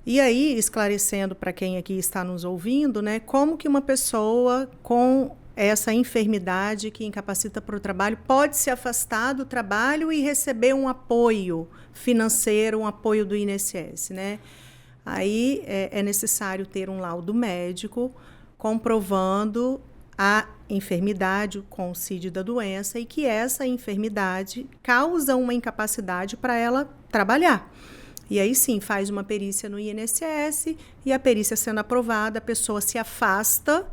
E aí, esclarecendo para quem aqui está nos ouvindo, né, como que uma pessoa com essa enfermidade que incapacita para o trabalho pode se afastar do trabalho e receber um apoio financeiro, um apoio do INSS, né? Aí é necessário ter um laudo médico comprovando a enfermidade, o consídio da doença e que essa enfermidade causa uma incapacidade para ela trabalhar. E aí sim, faz uma perícia no INSS e a perícia sendo aprovada, a pessoa se afasta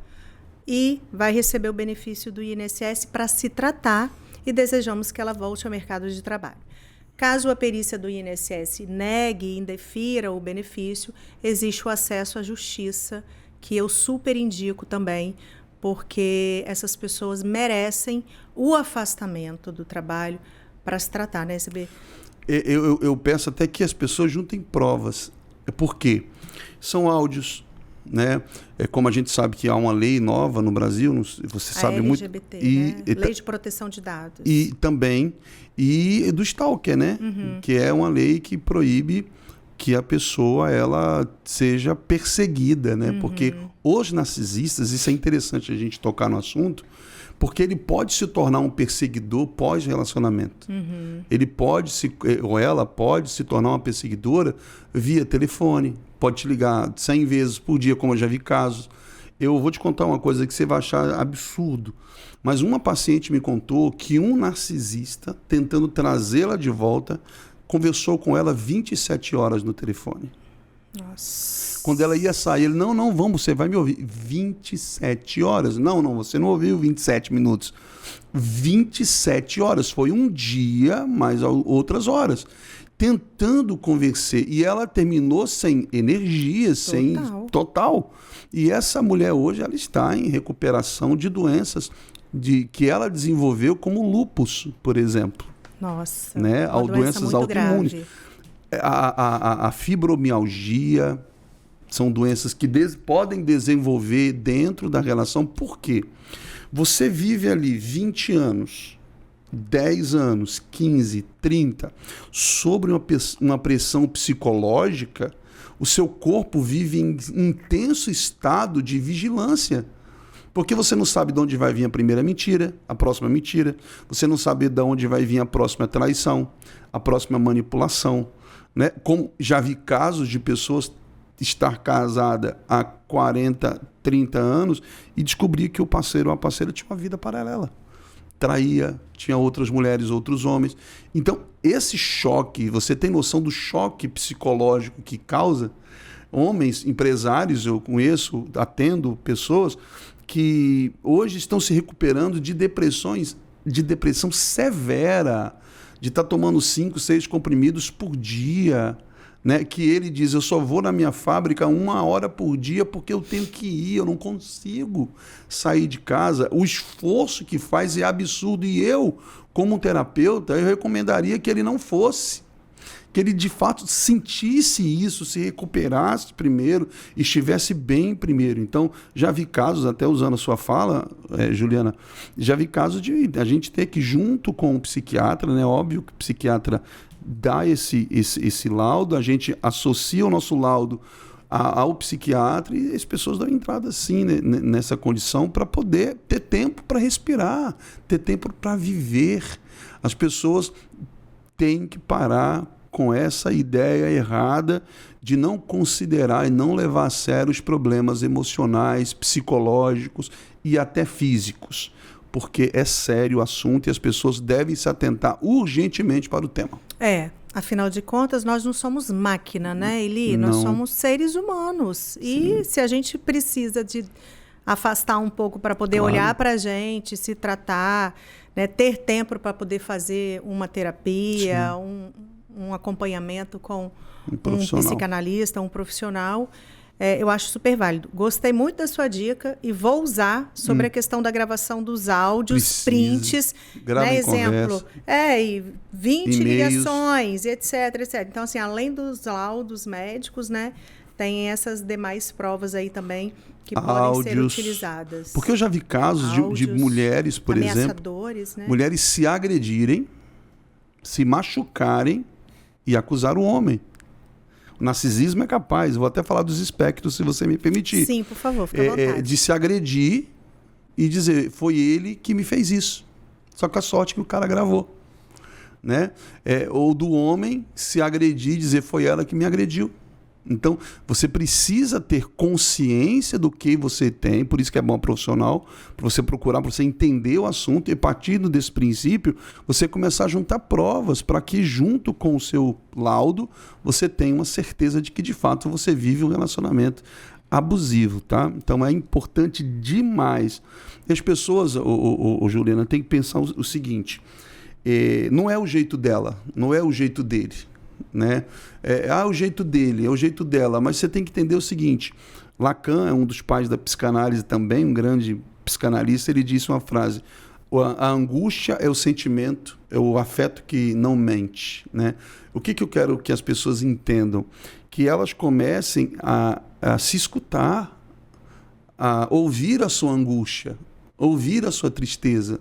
e vai receber o benefício do INSS para se tratar e desejamos que ela volte ao mercado de trabalho. Caso a perícia do INSS negue, indefira o benefício, existe o acesso à justiça, que eu super indico também, porque essas pessoas merecem o afastamento do trabalho para se tratar, né, SB? Eu peço até que as pessoas juntem provas. Por quê? São áudios, né? Como a gente sabe que há uma lei nova no Brasil, você sabe muito. LGBT, né? Lei de proteção de dados. E também, e do Stalker, né? Que é uma lei que proíbe que a pessoa ela seja perseguida, né? Porque os narcisistas, isso é interessante a gente tocar no assunto, porque ele pode se tornar um perseguidor pós-relacionamento. Ele pode ou ela pode se tornar uma perseguidora via telefone, pode te ligar 100 vezes por dia, como eu já vi casos. Eu vou te contar uma coisa que você vai achar absurdo, mas uma paciente me contou que um narcisista, tentando trazê-la de volta, conversou com ela 27 horas no telefone. Nossa. Quando ela ia sair, ele, não, vamos, você vai me ouvir. 27 horas. Não, você não ouviu 27 minutos. 27 horas. Foi um dia, mais outras horas. Tentando convencer. E ela terminou sem energia, sem total. E essa mulher hoje, ela está em recuperação de doenças que ela desenvolveu, como lúpus, por exemplo. Nossa, né? Uma Doenças autoimunes. A fibromialgia são doenças que podem desenvolver dentro da relação. Por quê? Você vive ali 20 anos, 10 anos, 15, 30, sobre uma pressão psicológica, o seu corpo vive em intenso estado de vigilância. Porque você não sabe de onde vai vir a primeira mentira, a próxima mentira. Você não sabe de onde vai vir a próxima traição, a próxima manipulação. Né? Como já vi casos de pessoas estar casada há 40, 30 anos e descobrir que o parceiro ou a parceira tinha uma vida paralela. Traía, tinha outras mulheres, outros homens. Então, esse choque, você tem noção do choque psicológico que causa? Homens, empresários, eu conheço, atendo pessoas que hoje estão se recuperando de depressão severa, de estar tomando 5, 6 comprimidos por dia, né? Que ele diz, eu só vou na minha fábrica 1 hora por dia porque eu tenho que ir, eu não consigo sair de casa. O esforço que faz é absurdo e eu, como um terapeuta, eu recomendaria que ele não fosse. Que ele de fato sentisse isso, se recuperasse primeiro, estivesse bem primeiro. Então, já vi casos, até usando a sua fala, Juliana, já vi casos de a gente ter que, junto com o psiquiatra, né? Óbvio que o psiquiatra dá esse laudo, a gente associa o nosso laudo ao psiquiatra e as pessoas dão entrada sim, né, nessa condição para poder ter tempo para respirar, ter tempo para viver. As pessoas têm que parar com essa ideia errada de não considerar e não levar a sério os problemas emocionais, psicológicos e até físicos, porque é sério o assunto e as pessoas devem se atentar urgentemente para o tema. Afinal de contas, nós não somos máquina, né, Eli? Nós somos seres humanos. E sim, se a gente precisa de afastar um pouco para poder olhar para a gente, se tratar, né, ter tempo para poder fazer uma terapia, um acompanhamento com um psicanalista, um profissional, eu acho super válido. Gostei muito da sua dica e vou usar sobre a questão da gravação dos áudios, prints, né, exemplo, e 20 ligações, etc, etc. Então, assim, além dos laudos médicos, né, tem essas demais provas aí também que podem ser utilizadas. Porque eu já vi casos de mulheres, por exemplo, né? Mulheres se agredirem, se machucarem e acusar o homem. narcisismo é capaz, vou até falar dos espectros, se você me permitir. Sim, por favor, fica à vontade. De se agredir e dizer, foi ele que me fez isso. Só com a sorte que o cara gravou. Né? Ou do homem se agredir e dizer, foi ela que me agrediu. Então, você precisa ter consciência do que você tem, por isso que é bom profissional, para você procurar, para você entender o assunto e, a partir desse princípio, você começar a juntar provas para que, junto com o seu laudo, você tenha uma certeza de que, de fato, você vive um relacionamento abusivo, tá? Então, é importante demais. E as pessoas, Juliana, tem que pensar o seguinte, não é o jeito dela, não é o jeito dele. Né? O jeito dele, é o jeito dela, mas você tem que entender o seguinte, Lacan é um dos pais da psicanálise também, um grande psicanalista, ele disse uma frase, a angústia é o sentimento, é o afeto que não mente, né? O que eu quero que as pessoas entendam? Que elas comecem a se escutar, a ouvir a sua angústia, ouvir a sua tristeza.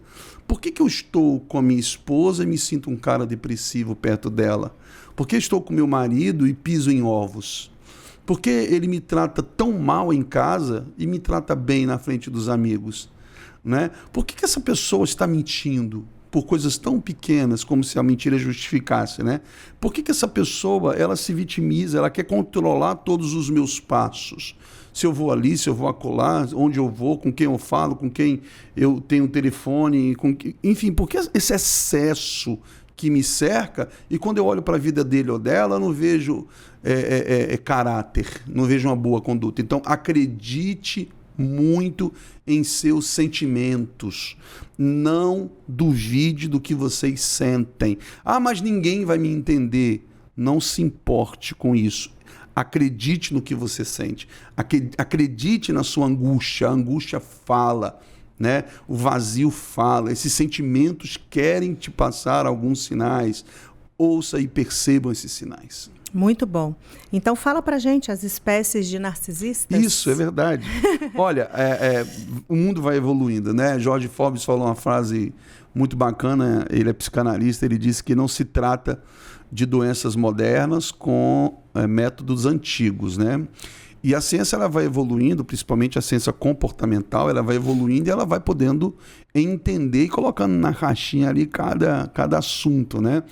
Por que eu estou com a minha esposa e me sinto um cara depressivo perto dela? Por que estou com meu marido e piso em ovos? Por que ele me trata tão mal em casa e me trata bem na frente dos amigos? Né? Por que essa pessoa está mentindo por coisas tão pequenas como se a mentira justificasse? Né? Por que essa pessoa ela se vitimiza, ela quer controlar todos os meus passos? Se eu vou ali, se eu vou acolá, onde eu vou, com quem eu falo, com quem eu tenho telefone, enfim, por que esse excesso que me cerca, e quando eu olho para a vida dele ou dela, eu não vejo caráter, não vejo uma boa conduta. Então, acredite muito em seus sentimentos. Não duvide do que vocês sentem. Mas ninguém vai me entender. Não se importe com isso. Acredite no que você sente. Acredite na sua angústia. A angústia fala. Né? O vazio fala, esses sentimentos querem te passar alguns sinais. Ouça e percebam esses sinais. Muito bom. Então fala pra gente as espécies de narcisistas. Isso, é verdade. Olha, o mundo vai evoluindo, né? George Forbes falou uma frase muito bacana, ele é psicanalista, ele disse que não se trata de doenças modernas com métodos antigos, né? E a ciência ela vai evoluindo, principalmente a ciência comportamental, ela vai evoluindo e ela vai podendo entender e colocando na caixinha ali cada assunto, né?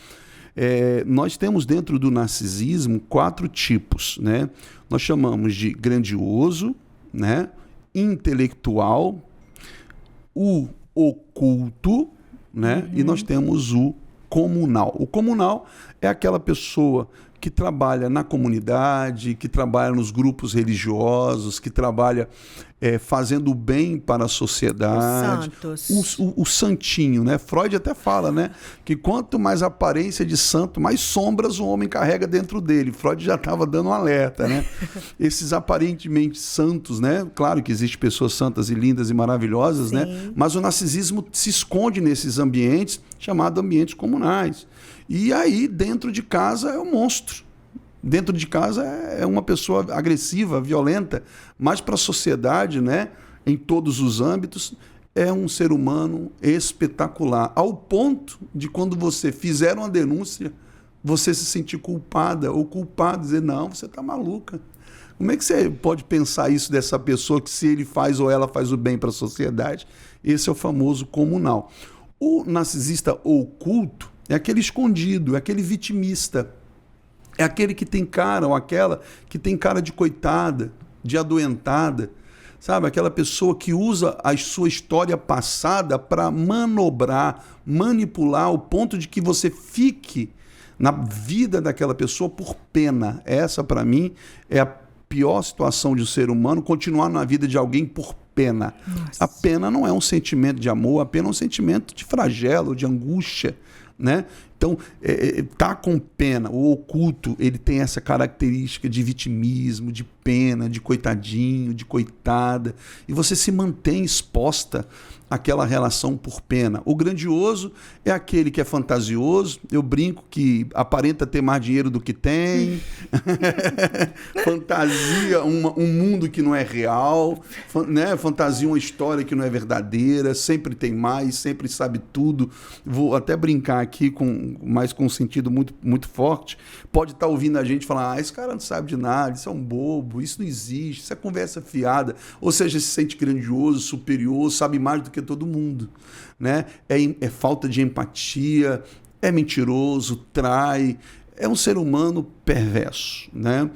Nós temos dentro do narcisismo 4 tipos, né? Nós chamamos de grandioso, né? Intelectual, o oculto, né? E nós temos o comunal. O comunal é aquela pessoa que trabalha na comunidade, que trabalha nos grupos religiosos, que trabalha fazendo o bem para a sociedade. Os santos. O santinho, né? Freud até fala, né? Que quanto mais aparência de santo, mais sombras o homem carrega dentro dele. Freud já estava dando um alerta, né? Esses aparentemente santos, né? Claro que existem pessoas santas e lindas e maravilhosas, né? Mas o narcisismo se esconde nesses ambientes, chamados ambientes comunais. E aí, dentro de casa, é um monstro. Dentro de casa é uma pessoa agressiva, violenta, mas para a sociedade, né, em todos os âmbitos, é um ser humano espetacular. Ao ponto de, quando você fizer uma denúncia, você se sentir culpada ou culpado, dizer, não, você está maluca. Como é que você pode pensar isso dessa pessoa, que se ele faz ou ela faz o bem para a sociedade? Esse é o famoso comunal. O narcisista oculto é aquele escondido, é aquele vitimista. É aquele que tem cara, ou aquela que tem cara de coitada, de adoentada. Sabe? Aquela pessoa que usa a sua história passada para manobrar, manipular, ao ponto de que você fique na vida daquela pessoa por pena. Essa, para mim, é a pior situação de um ser humano, continuar na vida de alguém por pena. Nossa. A pena não é um sentimento de amor, a pena é um sentimento de flagelo, de angústia, né? Então, tá com pena. O oculto, ele tem essa característica de vitimismo, de pena, de coitadinho, de coitada. E você se mantém exposta àquela relação por pena. O grandioso é aquele que é fantasioso. Eu brinco que aparenta ter mais dinheiro do que tem. Fantasia um mundo que não é real. Né? Fantasia uma história que não é verdadeira. Sempre tem mais, sempre sabe tudo. Vou até brincar aqui com mais com um sentido muito, muito forte, pode estar ouvindo a gente falar, esse cara não sabe de nada, isso é um bobo, isso não existe, isso é conversa fiada, ou seja, se sente grandioso, superior, sabe mais do que todo mundo, né? É falta de empatia, é mentiroso, trai, é um ser humano perverso, né?